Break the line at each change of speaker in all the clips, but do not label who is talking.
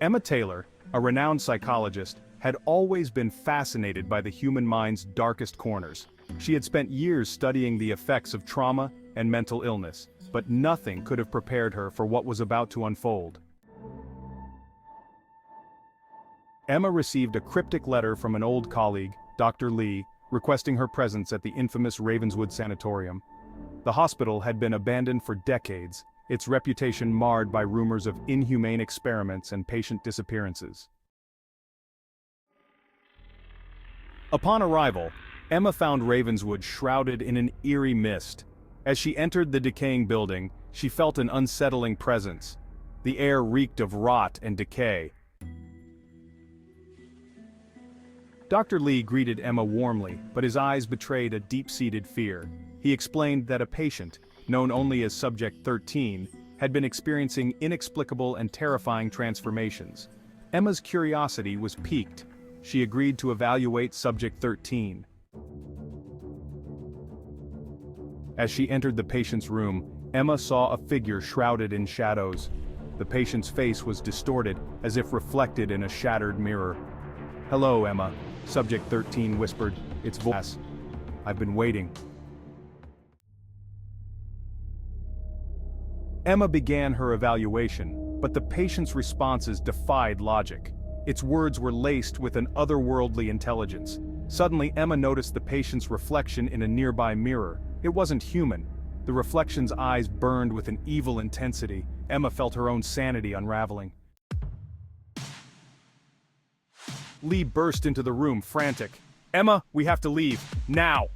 Emma Taylor, a renowned psychologist, had always been fascinated by the human mind's darkest corners. She had spent years studying the effects of trauma and mental illness, but nothing could have prepared her for what was about to unfold. Emma received a cryptic letter from an old colleague, Dr. Lee, requesting her presence at the infamous Ravenswood Sanatorium. The hospital had been abandoned for decades, its reputation marred by rumors of inhumane experiments and patient disappearances. Upon arrival, Emma found Ravenswood shrouded in an eerie mist. As she entered the decaying building, she felt an unsettling presence. The air reeked of rot and decay. Dr. Lee greeted Emma warmly, but his eyes betrayed a deep-seated fear. He explained that a patient, known only as Subject 13, had been experiencing inexplicable and terrifying transformations. Emma's curiosity was piqued. She agreed to evaluate Subject 13. As she entered the patient's room, Emma saw a figure shrouded in shadows. The patient's face was distorted, as if reflected in a shattered mirror. "Hello, Emma," Subject 13 whispered, its voice. "I've been waiting." Emma began her evaluation, but the patient's responses defied logic. Its words were laced with an otherworldly intelligence. Suddenly, Emma noticed the patient's reflection in a nearby mirror. It wasn't human. The reflection's eyes burned with an evil intensity. Emma felt her own sanity unraveling. Lee burst into the room, frantic. "Emma, we have to leave, now!"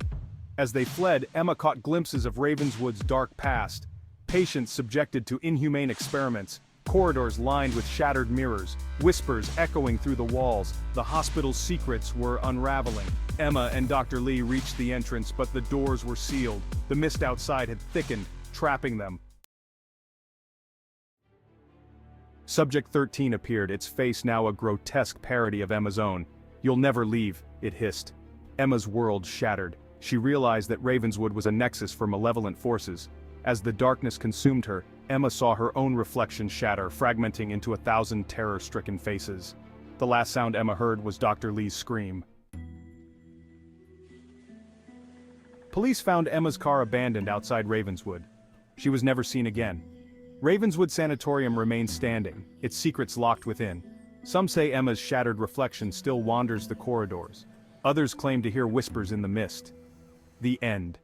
As they fled, Emma caught glimpses of Ravenswood's dark past. Patients subjected to inhumane experiments, corridors lined with shattered mirrors, whispers echoing through the walls. The hospital's secrets were unraveling. Emma and Dr. Lee reached the entrance, but the doors were sealed. The mist outside had thickened, trapping them. Subject 13 appeared, its face now a grotesque parody of Emma's own. "You'll never leave," it hissed. Emma's world shattered. She realized that Ravenswood was a nexus for malevolent forces. As the darkness consumed her, Emma saw her own reflection shatter, fragmenting into 1,000 terror-stricken faces. The last sound Emma heard was Dr. Lee's scream. Police found Emma's car abandoned outside Ravenswood. She was never seen again. Ravenswood Sanatorium remains standing, its secrets locked within. Some say Emma's shattered reflection still wanders the corridors. Others claim to hear whispers in the mist. The end.